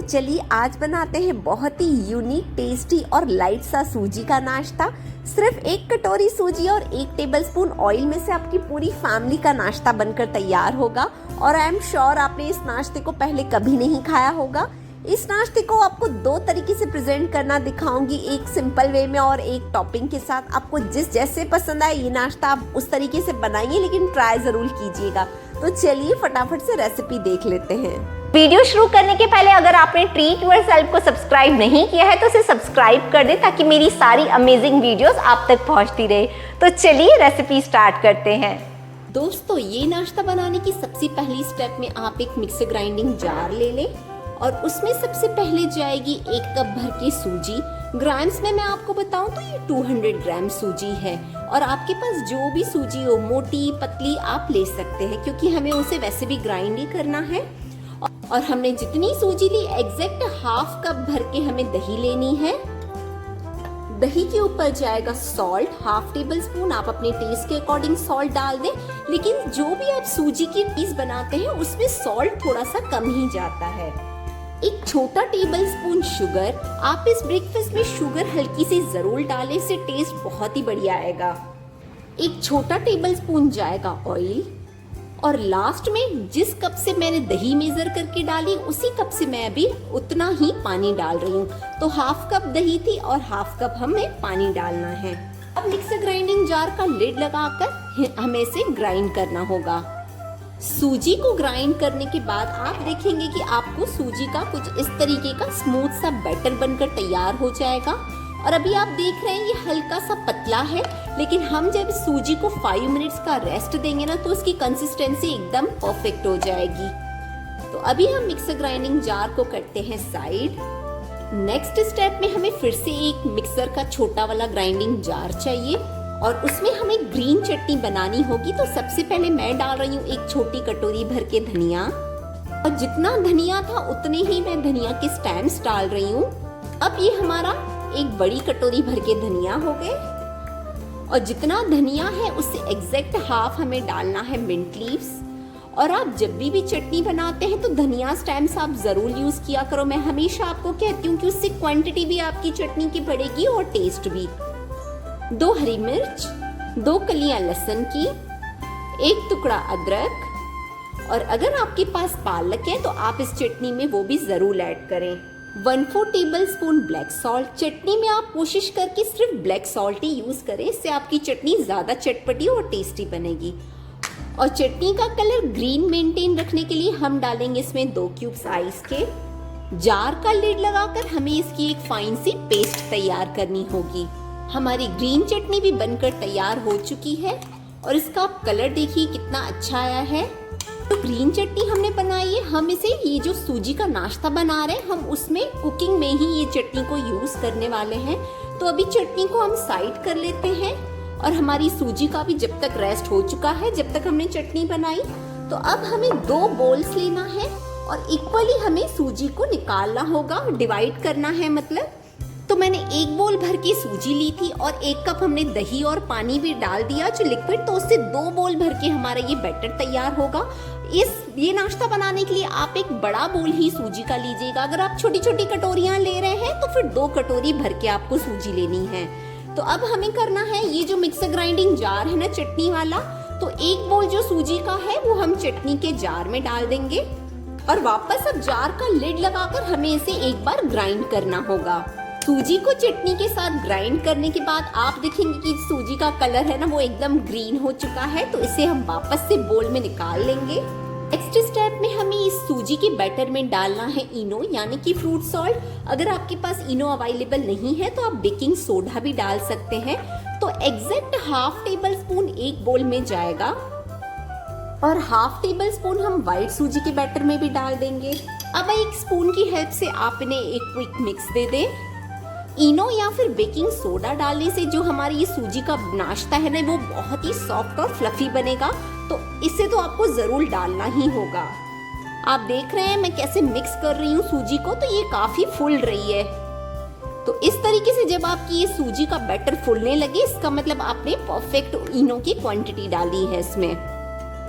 चलिए आज बनाते हैं बहुत ही यूनिक, टेस्टी और लाइट सा सूजी का नाश्ता। सिर्फ एक कटोरी सूजी और 1 टेबलस्पून ऑयल में से आपकी पूरी फैमिली का नाश्ता बनकर तैयार होगा। और आई एम श्योर आपने इस नाश्ते को पहले कभी नहीं खाया होगा। इस नाश्ते को आपको 2 तरीके से प्रेजेंट करना दिखाऊंगी, एक सिंपल वे में और एक टॉपिंग के साथ। आपको जिस जैसे पसंद आए ये नाश्ता आप उस तरीके से बनाइए, लेकिन ट्राई जरूर कीजिएगा। तो चलिए फटाफट से रेसिपी देख लेते हैं। वीडियो शुरू करने के पहले अगर आपने ट्रीट योरसेल्फ को सब्सक्राइब नहीं किया है तो इसे सब्सक्राइब कर दें, ताकि मेरी सारी अमेजिंग वीडियोस आप तक पहुंचती रहे। तो चलिए रेसिपी स्टार्ट करते हैं। दोस्तों, ये नाश्ता बनाने की सबसे पहली स्टेप में आप एक मिक्सर ग्राइंडिंग जार ले लें और उसमें सबसे पहले जाएगी 1 कप भर के सूजी। ग्राम्स में मैं आपको बताऊं तो ये 200 ग्राम सूजी है। और आपके पास जो भी सूजी हो, मोटी पतली, आप ले सकते हैं, क्योंकि हमें उसे वैसे भी ग्राइंड ही करना है। और हमने जितनी सूजी ली एग्जैक्ट हाफ कप भर के हमें दही लेनी है। दही के ऊपर जाएगा सॉल्ट, हाफ टेबल स्पून। आप अपने टेस्ट के अकॉर्डिंग सॉल्ट डाल दें, लेकिन जो भी आप सूजी की पीस बनाते हैं उसमें सॉल्ट थोड़ा सा कम ही जाता है। एक छोटा टेबल स्पून शुगर। आप इस ब्रेकफास्ट में शुगर हल्की सी जरूर डालें, इससे टेस्ट बहुत ही बढ़िया आएगा। एक छोटा टेबल स्पून जाएगा ऑयल। और लास्ट में जिस कप से मैंने दही मेजर करके डाली, उसी कप से मैं अभी उतना ही पानी डाल रही हूँ। तो हाफ कप दही थी और हाफ कप हमें पानी डालना है। अब मिक्सर ग्राइंडिंग जार का लिड लगाकर हमें इसे ग्राइंड करना होगा। सूजी को ग्राइंड करने के बाद आप देखेंगे कि आपको सूजी का कुछ इस तरीके का स्मूथ सा बैटर बनकर तैयार हो जाएगा। और अभी आप देख रहे हैं ये हल्का सा पतला है, लेकिन हम जब सूजी को 5 मिनट्स का रेस्ट देंगे ना, तो उसकी कंसिस्टेंसी एकदम परफेक्ट हो जाएगी। तो अभी हम मिक्सर ग्राइंडिंग जार को करते हैं साइड। नेक्स्ट स्टेप में हमें फिर से एक मिक्सर का छोटा वाला ग्राइंडिंग जार चाहिए और उसमें हमें ग्रीन चटनी बनानी होगी। तो सबसे पहले मैं डाल रही हूँ 1 छोटी कटोरी भर के धनिया। और जितना धनिया था उतने ही मैं धनिया के स्टेम्स डाल रही हूँ। अब ये हमारा 1 बड़ी कटोरी भर के धनिया हो गए। और जितना धनिया है उससे एग्जैक्ट हाफ हमें डालना है मिंट लीव्स। और आप जब भी चटनी बनाते हैं तो धनिया स्टेम्स आप जरूर यूज किया करो। मैं हमेशा आपको कहती हूँ कि उससे क्वांटिटी भी आपकी चटनी की बढ़ेगी और टेस्ट भी। 2 हरी मिर्च, 2 कलियां लहसुन की, 1 टुकड़ा अदरक। और अगर आपके पास पालक है तो आप इस चटनी में वो भी जरूर ऐड करें। 1/4 टेबल स्पून ब्लैक सॉल्ट। चटनी में आप कोशिश करके सिर्फ ब्लैक सॉल्ट ही यूज करें, इससे आपकी चटनी ज्यादा चटपटी और टेस्टी बनेगी। और चटनी का कलर ग्रीन मेंटेन रखने के लिए हम डालेंगे इसमें 2 क्यूब्स आइस के। जार का लिड लगाकर हमें इसकी एक फाइन सी पेस्ट तैयार करनी होगी। हमारी ग्रीन चटनी भी बनकर तैयार हो चुकी है और इसका कलर देखिए कितना अच्छा आया है। तो ग्रीन चटनी हमने बनाई है, हम इसे ये जो सूजी का नाश्ता बना रहे हैं हम उसमें कुकिंग में ही ये चटनी को यूज करने वाले हैं। तो अभी चटनी को हम साइड कर लेते हैं। और हमारी सूजी का भी जब तक रेस्ट हो चुका है, जब तक हमने चटनी बनाई, तो अब हमें 2 बोल्स लेना है और इक्वली हमें सूजी को निकालना होगा, डिवाइड करना है मतलब। तो मैंने 1 बोल भर की सूजी ली थी और 1 कप हमने दही और पानी भी डाल दिया जो लिक्विड, तो उससे 2 बोल भर के हमारा ये बैटर तैयार होगा। ये नाश्ता बनाने के लिए आप एक बड़ा बोल ही सूजी का लीजिएगा। अगर आप छोटी छोटी कटोरियां ले रहे हैं तो फिर 2 कटोरी भर के आपको सूजी लेनी है। तो अब हमें करना है, ये जो मिक्सर ग्राइंडिंग जार है ना चटनी वाला, तो 1 बोल जो सूजी का है वो हम चटनी के जार में डाल देंगे। और वापस अब जार का लिड लगाकर हमें इसे एक बार ग्राइंड करना होगा। सूजी को चटनी के साथ ग्राइंड करने के बाद आप देखेंगे कि सूजी का कलर है ना वो एकदम ग्रीन हो चुका है। तो इसे हम वापस से बोल में निकाल लेंगे। नेक्स्ट स्टेप में हमें इस सूजी के बैटर में डालना है इनो, यानी कि फ्रूट सॉल्ट। अगर आपके पास इनो अवेलेबल नहीं है तो आप बेकिंग सोडा भी डाल सकते हैं। तो एग्जैक्ट हाफ टेबल स्पून 1 बोल में जाएगा और हाफ टेबल स्पून हम व्हाइट सूजी के बैटर में भी डाल देंगे। अब 1 स्पून की हेल्प से आप इन्हें एक क्विक मिक्स दे दें। इनो या फिर बेकिंग सोडा डालने से जो हमारी ये सूजी का नाश्ता है ना वो बहुत ही सॉफ्ट और फ्लफी बनेगा। तो इसे तो आपको जरूर डालना ही होगा। आप देख रहे हैं मैं कैसे मिक्स कर रही हूँ सूजी को, तो ये काफी फूल रही है। तो इस तरीके से जब आपकी ये सूजी का बैटर फूलने लगे, इसका मतलब आपने परफेक्ट इनो की क्वांटिटी डाली है इसमें।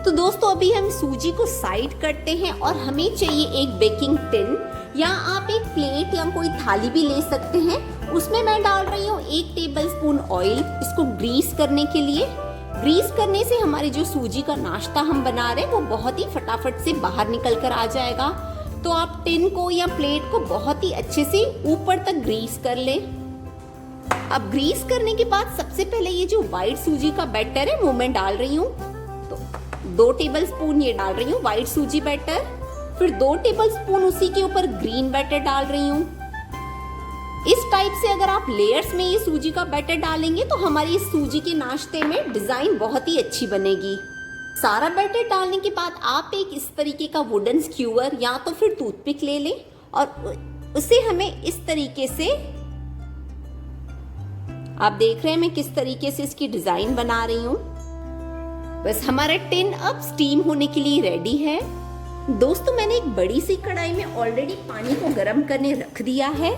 तो दोस्तों अभी हम सूजी को साइड करते हैं और हमें चाहिए एक बेकिंग टिन। या आप एक प्लेट या कोई थाली भी ले सकते हैं। उसमें मैं डाल रही हूँ 1 टेबलस्पून ऑयल, इसको ग्रीस करने के लिए। ग्रीस करने से हमारे जो सूजी का नाश्ता हम बना रहे हैं वो बहुत ही फटाफट से बाहर निकल कर आ जाएगा। तो आप टिन को या प्लेट को बहुत ही अच्छे से ऊपर तक ग्रीस कर लें। अब ग्रीस करने के बाद सबसे पहले ये जो व्हाइट सूजी का बैटर है वो मैं डाल रही हूँ। तो 2 टेबलस्पून ये डाल रही हूँ व्हाइट सूजी बैटर, फिर 2 टेबलस्पून उसी के ऊपर ग्रीन बैटर डाल रही हूँ। इस टाइप से अगर आप लेयर्स में ये सूजी का बैटर डालेंगे तो हमारी इस सूजी के नाश्ते में डिजाइन बहुत ही अच्छी बनेगी। सारा बैटर डालने के बाद आप एक इस तरीके का वुडन स्क्यूअर या तो फिर टूथपिक ले लें और उसे हमें इस तरीके से, आप देख रहे हैं मैं किस तरीके से इसकी डिजाइन बना रही हूँ। बस हमारा टिन अब स्टीम होने के लिए रेडी है। दोस्तों मैंने एक बड़ी सी कढ़ाई में ऑलरेडी पानी को गर्म करने रख दिया है।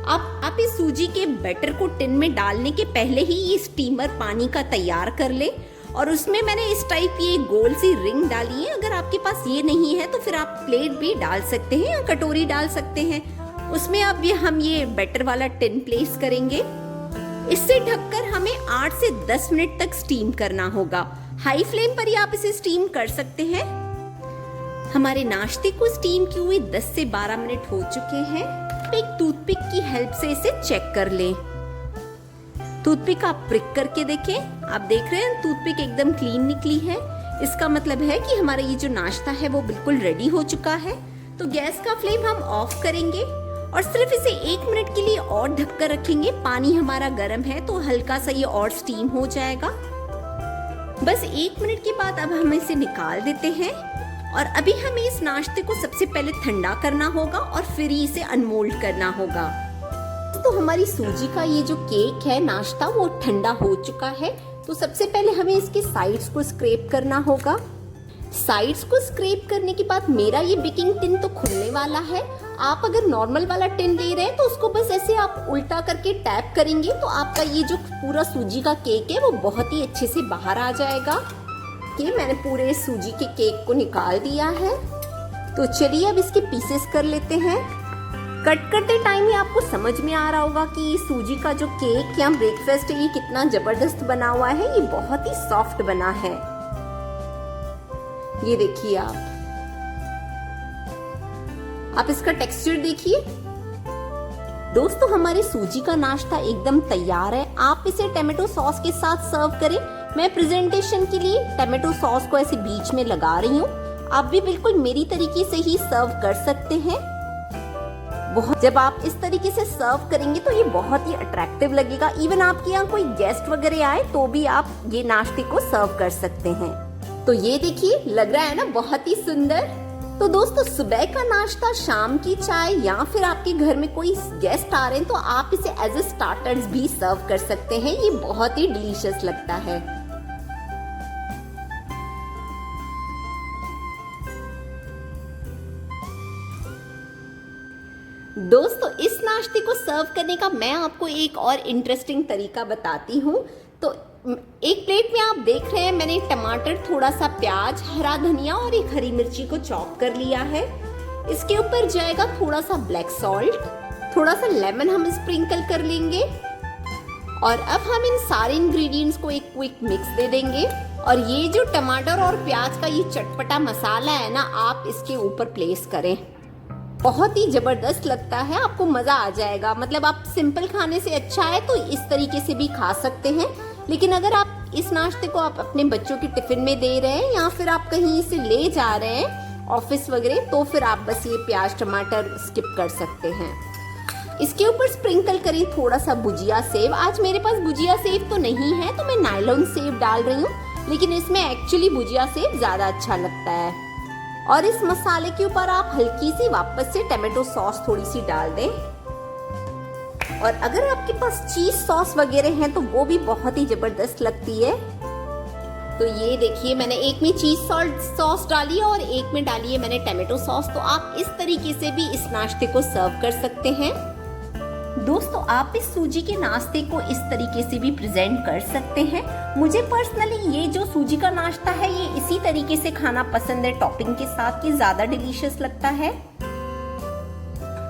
आप इस सूजी के बैटर को टिन में डालने के पहले ही ये स्टीमर पानी का तैयार कर ले और उसमें मैंने इस टाइप की एक गोल सी रिंग डाली है। अगर आपके पास ये नहीं है तो फिर आप प्लेट भी डाल सकते हैं या कटोरी डाल सकते हैं। उसमें अब हम ये बैटर वाला टिन प्लेस करेंगे। इससे ढककर हमें 8 से 10 मिनट तक स्टीम करना होगा। हाई फ्लेम पर ही आप इसे स्टीम कर सकते हैं। हमारे नाश्ते को स्टीम किए हुए 10 से 12 मिनट हो चुके हैं। एक टूथपिक की हेल्प से इसे चेक कर लें। टूथपिक आप प्रिक करके देखें। आप देख रहे हैं टूथपिक एकदम क्लीन निकली है। इसका मतलब है कि हमारा ये जो नाश्ता है वो बिल्कुल रेडी हो चुका है। तो गैस का फ्लेम हम ऑफ करेंगे और सिर्फ इसे 1 मिनट के लिए और ढक कर रखेंगे। पानी हमारा गर्म है तो हल्का सा ये और स्टीम हो जाएगा। बस 1 मिनट के बाद अब हम इसे निकाल देते हैं और अभी हमें इस नाश्ते को सबसे पहले ठंडा करना होगा और फिर ही इसे अनमोल्ड करना होगा। तो हमारी सूजी का ये जो केक है नाश्ता वो ठंडा हो चुका है। तो सबसे पहले हमें इसके साइड्स को स्क्रैप करना होगा। साइड्स को स्क्रैप करने के बाद मेरा ये बेकिंग टिन तो खुलने वाला है। आप अगर नॉर्मल वाला टिन ले रहे हैं तो उसको बस ऐसे आप उल्टा करके टैप करेंगे तो आपका ये जो पूरा सूजी का केक है वो बहुत ही अच्छे से बाहर आ जाएगा। कि मैंने पूरे सूजी के केक को निकाल दिया है। तो चलिए अब इसके पीसेस कर लेते हैं। कट करते टाइम ही आपको समझ में आ रहा होगा कि ये सूजी का जो केक या ब्रेकफास्ट है ये कितना जबरदस्त बना हुआ है। ये बहुत ही सॉफ्ट बना है। ये देखिए आप इसका टेक्सचर देखिए। दोस्तों हमारे सूजी का नाश्ता एकदम तैयार है। आप इसे टमाटो सॉस के साथ सर्व करें। मैं प्रेजेंटेशन के लिए टमाटो सॉस को ऐसे बीच में लगा रही हूँ। आप भी बिल्कुल मेरी तरीके से ही सर्व कर सकते हैं। जब आप इस तरीके से सर्व करेंगे तो ये बहुत ही अट्रैक्टिव लगेगा। इवन आपके यहाँ कोई गेस्ट वगैरह आए तो भी आप ये नाश्ते को सर्व कर सकते हैं। तो ये देखिए लग रहा है ना बहुत ही सुंदर। तो दोस्तों सुबह का नाश्ता, शाम की चाय या फिर आपके घर में कोई गेस्ट आ रहे हैं तो आप इसे एज ए स्टार्टर्स भी सर्व कर सकते हैं। ये बहुत ही डिलीशियस लगता है। दोस्तों इस नाश्ते को सर्व करने का मैं आपको एक और इंटरेस्टिंग तरीका बताती हूँ। तो एक प्लेट में आप देख रहे हैं मैंने टमाटर, थोड़ा सा प्याज, हरा धनिया और एक हरी मिर्ची को चॉप कर लिया है। इसके ऊपर जाएगा थोड़ा सा ब्लैक सॉल्ट, थोड़ा सा लेमन हम स्प्रिंकल कर लेंगे और अब हम इन सारे इंग्रेडिएंट्स को एक क्विक मिक्स दे देंगे। और ये जो टमाटर और प्याज का ये चटपटा मसाला है ना, आप इसके ऊपर प्लेस करें। बहुत ही जबरदस्त लगता है, आपको मजा आ जाएगा। मतलब आप सिंपल खाने से अच्छा है तो इस तरीके से भी खा सकते हैं। लेकिन अगर आप इस नाश्ते को आप अपने बच्चों के टिफिन में दे रहे हैं या फिर आप कहीं से ले जा रहे हैं ऑफिस वगैरह, तो फिर आप बस ये प्याज टमाटर स्किप कर सकते हैं। इसके ऊपर स्प्रिंकल करें थोड़ा सा भुजिया सेव। आज मेरे पास भुजिया सेव तो नहीं है तो मैं नायलॉन सेव डाल रही हूँ, लेकिन इसमें एक्चुअली भुजिया सेव ज्यादा अच्छा लगता है। और इस मसाले के ऊपर आप हल्की सी वापस से टमाटो सॉस थोड़ी सी डाल दें। और अगर आपके पास चीज सॉस वगैरह है तो वो भी बहुत ही जबरदस्त लगती है। तो ये देखिए मैंने एक में चीज सॉस डाली है और एक में डाली है मैंने टमाटो सॉस। तो आप इस तरीके से भी इस नाश्ते को सर्व कर सकते हैं। दोस्तों आप इस सूजी के नाश्ते को इस तरीके से भी प्रेजेंट कर सकते हैं। मुझे पर्सनली ये जो सूजी का नाश्ता है ये इसी तरीके से खाना पसंद है, टॉपिंग के साथ। ये ज्यादा डिलीशियस लगता है।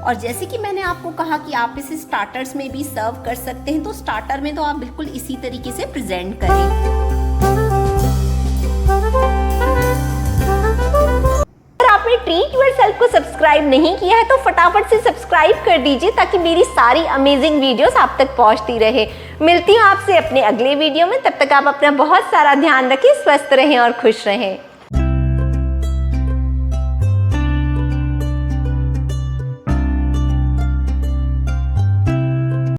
और जैसे कि मैंने आपको कहा कि आप इसे स्टार्टर्स में भी सर्व कर सकते हैं, तो स्टार्टर में तो आप बिल्कुल इसी तरीके से प्रेजेंट करें। आपने ट्रीट योरसेल्फ को सब्सक्राइब नहीं किया है तो फटाफट से सब्सक्राइब कर दीजिए ताकि मेरी सारी अमेजिंग वीडियोस आप तक पहुंचती रहे। मिलती हूँ आपसे अपने अगले वीडियो में, तब तक आप अपना बहुत सारा ध्यान रखें, स्वस्थ रहें और खुश रहें।